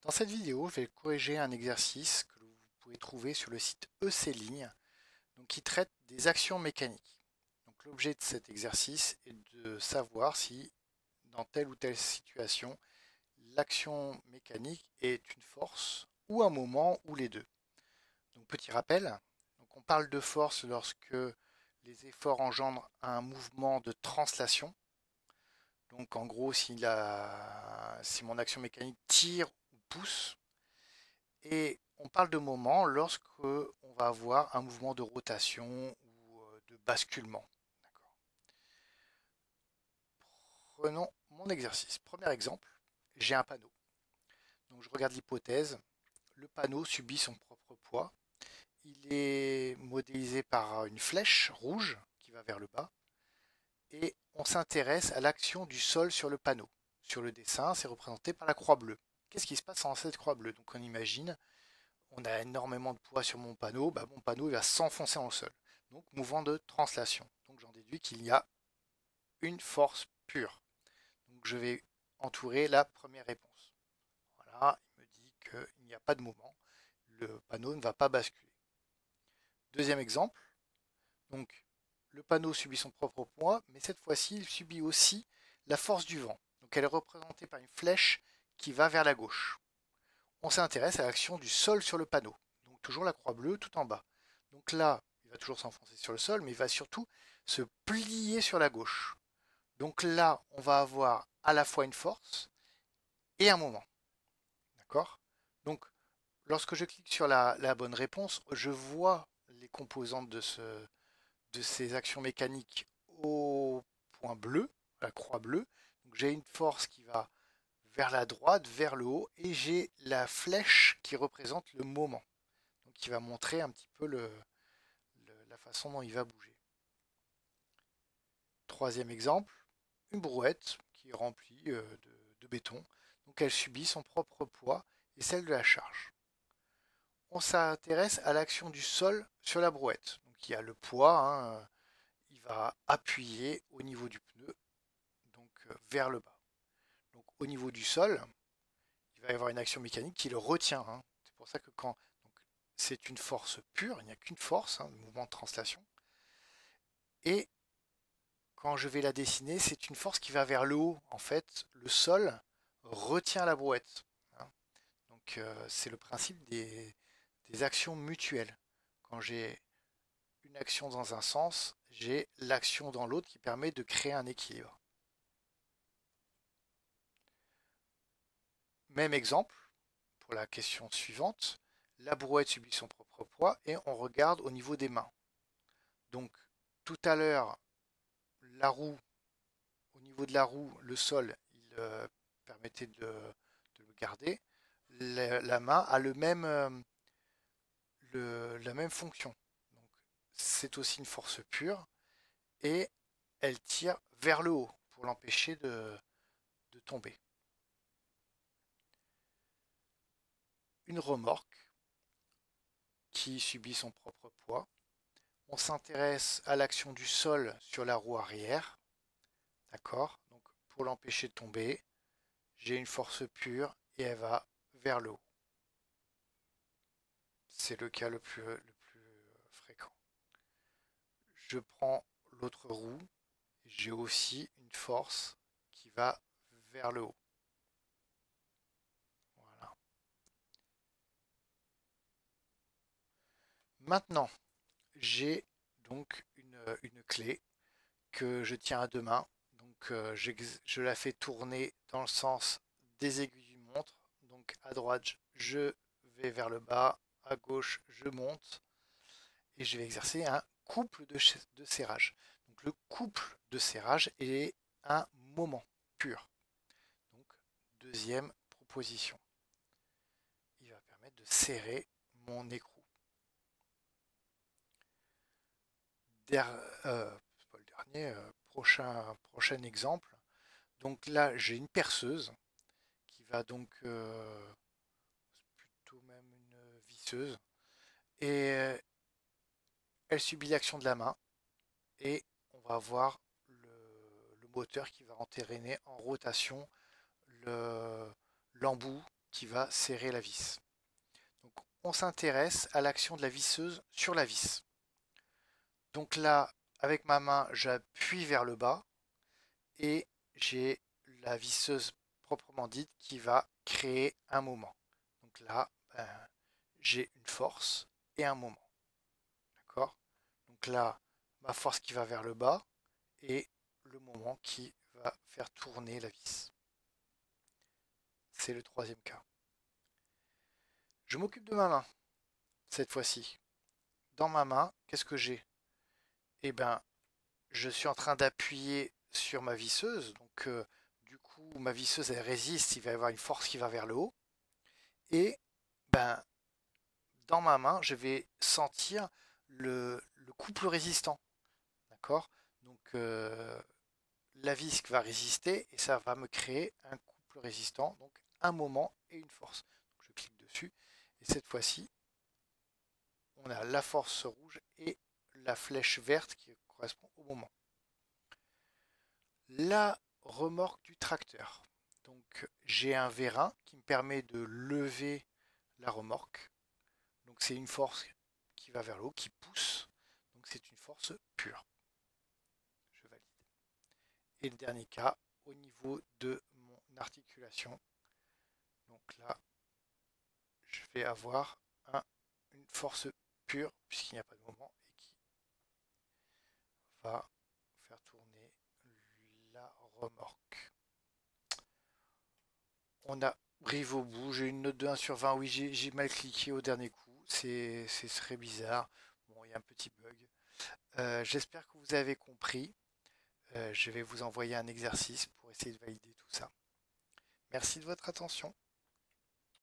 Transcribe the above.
Dans cette vidéo, je vais corriger un exercice que vous pouvez trouver sur le site ECLigne, donc qui traite des actions mécaniques. Donc l'objet de cet exercice est de savoir si, dans telle ou telle situation, l'action mécanique est une force ou un moment ou les deux. Donc petit rappel, donc on parle de force lorsque les efforts engendrent un mouvement de translation. Donc en gros, si mon action mécanique tire ou pousse. Et on parle de moment lorsque on va avoir un mouvement de rotation ou de basculement. Prenons mon exercice. Premier exemple, j'ai un panneau. Donc je regarde l'hypothèse. Le panneau subit son propre poids. Il est modélisé par une flèche rouge qui va vers le bas. Et on s'intéresse à l'action du sol sur le panneau. Sur le dessin, c'est représenté par la croix bleue. Qu'est-ce qui se passe dans cette croix bleue? Donc on imagine, on a énormément de poids sur mon panneau, mon panneau il va s'enfoncer dans le sol. Donc mouvement de translation. Donc j'en déduis qu'il y a une force pure. Donc je vais entourer la première réponse. Voilà, il me dit qu'il n'y a pas de mouvement. Le panneau ne va pas basculer. Deuxième exemple, donc le panneau subit son propre poids, mais cette fois-ci il subit aussi la force du vent. Donc elle est représentée par une flèche qui va vers la gauche. On s'intéresse à l'action du sol sur le panneau. Donc toujours la croix bleue tout en bas. Donc là, il va toujours s'enfoncer sur le sol, mais il va surtout se plier sur la gauche. Donc là, on va avoir à la fois une force et un moment. D'accord? Donc lorsque je clique sur la bonne réponse, je vois les composantes de ces actions mécaniques au point bleu, la croix bleue. Donc j'ai une force qui va vers la droite, vers le haut, et j'ai la flèche qui représente le moment, donc qui va montrer un petit peu la façon dont il va bouger. Troisième exemple, une brouette qui est remplie de béton, donc elle subit son propre poids et celle de la charge. On s'intéresse à l'action du sol sur la brouette. Donc il y a le poids, hein, il va appuyer au niveau du pneu, donc vers le bas. Donc au niveau du sol, il va y avoir une action mécanique qui le retient, hein. C'est pour ça que quand c'est une force pure, il n'y a qu'une force, hein, le mouvement de translation. Et quand je vais la dessiner, c'est une force qui va vers le haut. En fait, le sol retient la brouette, hein. Donc c'est le principe des actions mutuelles. Quand j'ai une action dans un sens, j'ai l'action dans l'autre qui permet de créer un équilibre. Même exemple pour la question suivante. La brouette subit son propre poids et on regarde au niveau des mains. Donc tout à l'heure, la roue, au niveau de la roue, le sol, il permettait de le garder. La main a la même fonction. Donc c'est aussi une force pure et elle tire vers le haut pour l'empêcher de tomber. Une remorque qui subit son propre poids. On s'intéresse à l'action du sol sur la roue arrière. D'accord? Donc pour l'empêcher de tomber, j'ai une force pure et elle va vers le haut. C'est le cas le plus fréquent. Je prends l'autre roue, j'ai aussi une force qui va vers le haut. Voilà. Maintenant, j'ai donc une clé que je tiens à deux mains. Donc je la fais tourner dans le sens des aiguilles d'une montre. Donc à droite, je vais vers le bas, à gauche, je monte et je vais exercer un couple de serrage. Donc le couple de serrage est un moment pur. Donc deuxième proposition. Il va permettre de serrer mon écrou. Der, pas le dernier, prochain exemple. Donc là, j'ai une perceuse qui va donc plutôt même une visseuse et elle subit l'action de la main et on va avoir le moteur qui va entraîner en rotation l'embout qui va serrer la vis. Donc on s'intéresse à l'action de la visseuse sur la vis. Donc là, avec ma main, j'appuie vers le bas et j'ai la visseuse proprement dite qui va créer un moment. Donc là, j'ai une force et un moment. D'accord? Donc là, ma force qui va vers le bas et le moment qui va faire tourner la vis. C'est le troisième cas. Je m'occupe de ma main, cette fois-ci. Dans ma main, qu'est-ce que j'ai? Eh bien, je suis en train d'appuyer sur ma visseuse. Donc, du coup, ma visseuse, elle résiste. Il va y avoir une force qui va vers le haut. Et ben, dans ma main, je vais sentir le couple résistant. D'accord? Donc, la vis va résister et ça va me créer un couple résistant. Donc, un moment et une force. Donc, je clique dessus. Et cette fois-ci, on a la force rouge et la flèche verte qui correspond au moment. La remorque du tracteur. Donc j'ai un vérin qui me permet de lever la remorque. Donc c'est une force qui va vers le haut, qui pousse. Donc c'est une force pure. Je valide. Et le dernier cas, au niveau de mon articulation. Donc là, je vais avoir une force pure, puisqu'il n'y a pas de moment, et qui va faire tourner la remorque. On arrive au bout. J'ai une note de 1 sur 20. Oui, j'ai mal cliqué au dernier coup. C'est très bizarre. Bon, il y a un petit bug. J'espère que vous avez compris. Je vais vous envoyer un exercice pour essayer de valider tout ça. Merci de votre attention.